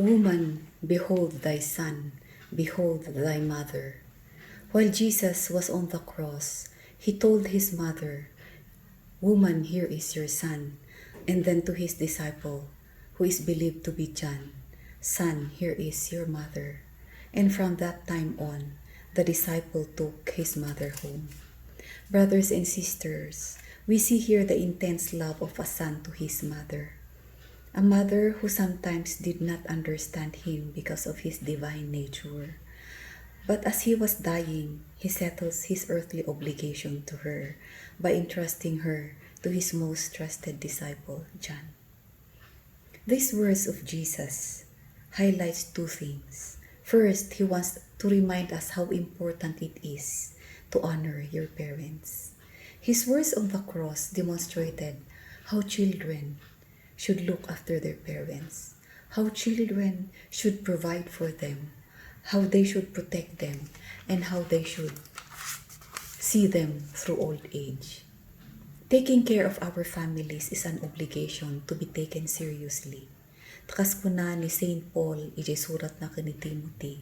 Woman, behold thy son, behold thy mother. While Jesus was on the cross, he told his mother, Woman, here is your son. And then to his disciple, who is believed to be John, Son, here is your mother. And from that time on, the disciple took his mother home. Brothers and sisters, we see here the intense love of a son to his mother. A mother who sometimes did not understand him because of his divine nature. But as he was dying, he settles his earthly obligation to her by entrusting her to his most trusted disciple, John. These words of Jesus highlights two things. First, he wants to remind us how important it is to honor your parents. His words on the cross demonstrated how children should look after their parents, how children should provide for them, how they should protect them, and how they should see them through old age. Taking care of our families is an obligation to be taken seriously. Takas ko na ni St. Paul, ijay surat na kini Timothy.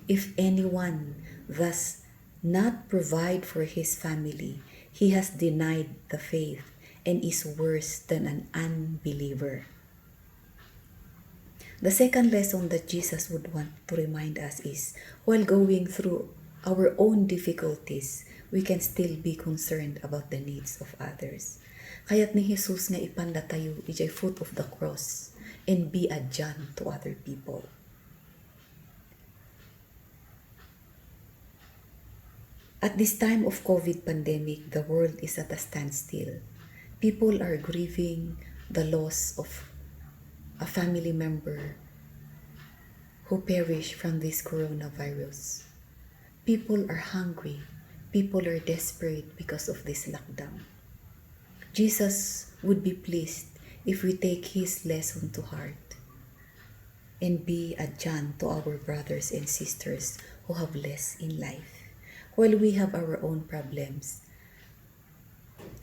If anyone thus not provide for his family, he has denied the faith and is worse than an unbeliever. The second lesson that Jesus would want to remind us is, while going through our own difficulties, we can still be concerned about the needs of others. Kaya't ni Jesus nga ipanda tayo ijay foot of the cross and be a John to other people. At this time of COVID pandemic, the world is at a standstill. People are grieving the loss of a family member who perished from this coronavirus. People are hungry. People are desperate because of this lockdown. Jesus would be pleased if we take his lesson to heart and be a John to our brothers and sisters who have less in life. While we have our own problems,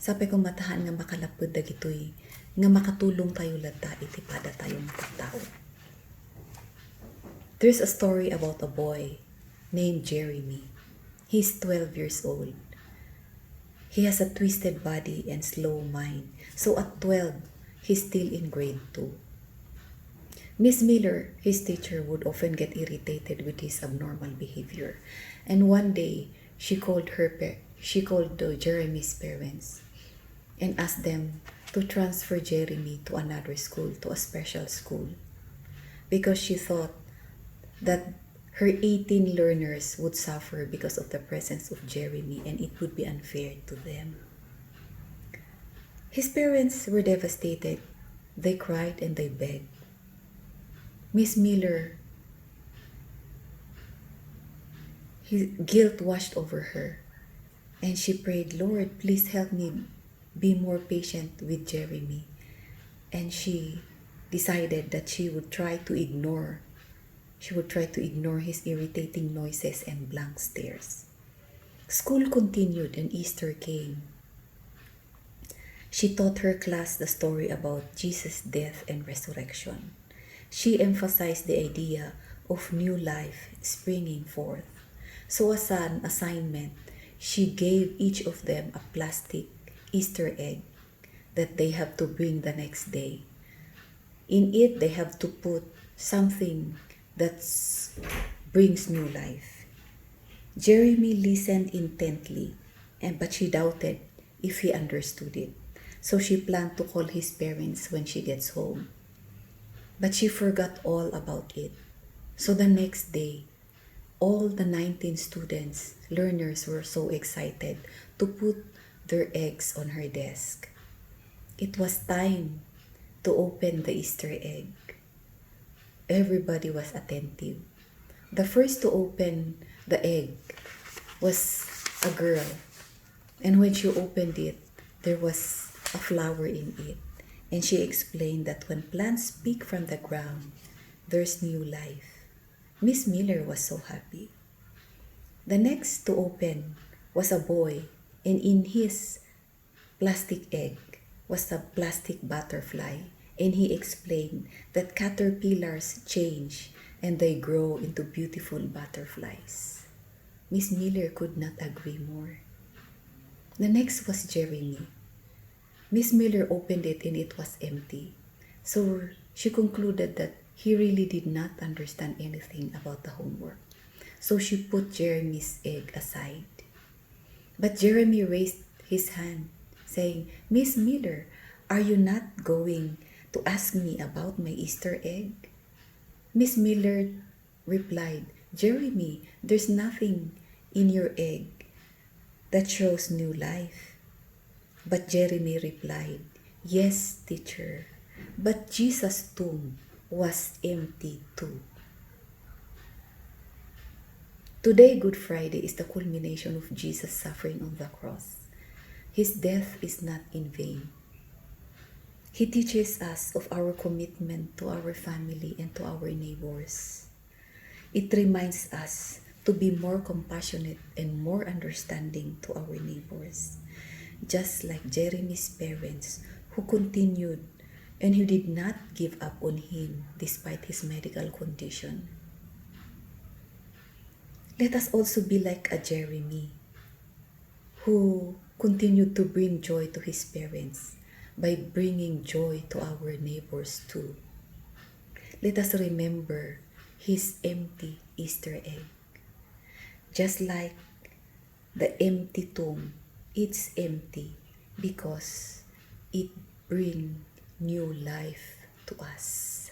sapay kong matahan nga makalapod da gitoy, nga makatulong tayo lata, itipada tayong tao. There's a story about a boy named Jeremy. He's 12 years old. He has a twisted body and slow mind. So at 12, he's still in grade 2. Miss Miller, his teacher, would often get irritated with his abnormal behavior. And one day, she called Jeremy's parents and asked them to transfer Jeremy to another school, to a special school, because she thought that her 18 learners would suffer because of the presence of Jeremy and it would be unfair to them. His parents were devastated. They cried and they begged. Miss Miller, his guilt washed over her, and she prayed, Lord, please help me be more patient with Jeremy. And she decided that she would try to ignore his irritating noises and blank stares. School continued and Easter came. She taught her class the story about Jesus' death and resurrection. She emphasized the idea of new life springing forth. So as an assignment, she gave each of them a plastic Easter egg that they have to bring the next day. In it, they have to put something that brings new life. Jeremy listened intently, but she doubted if he understood it. So she planned to call his parents when she gets home. But she forgot all about it. So the next day, all the 19 learners were so excited to put their eggs on her desk. It was time to open the Easter egg. Everybody was attentive. The first to open the egg was a girl. And when she opened it, there was a flower in it. And she explained that when plants speak from the ground, there's new life. Miss Miller was so happy. The next to open was a boy, and in his plastic egg was a plastic butterfly, and he explained that caterpillars change and they grow into beautiful butterflies. Miss Miller could not agree more. The next was Jeremy. Miss Miller opened it and it was empty. So she concluded that he really did not understand anything about the homework. So she put Jeremy's egg aside. But Jeremy raised his hand, saying, Miss Miller, are you not going to ask me about my Easter egg? Miss Miller replied, Jeremy, there's nothing in your egg that shows new life. But Jeremy replied, yes, teacher, but Jesus' tomb was empty too. Today, Good Friday, is the culmination of Jesus' suffering on the cross. His death is not in vain. He teaches us of our commitment to our family and to our neighbors. It reminds us to be more compassionate and more understanding to our neighbors, just like Jeremy's parents who continued and who did not give up on him despite his medical condition. Let us also be like a Jeremy who continued to bring joy to his parents by bringing joy to our neighbors too. Let us remember his empty Easter egg. Just like the empty tomb, it's empty because it brings new life to us.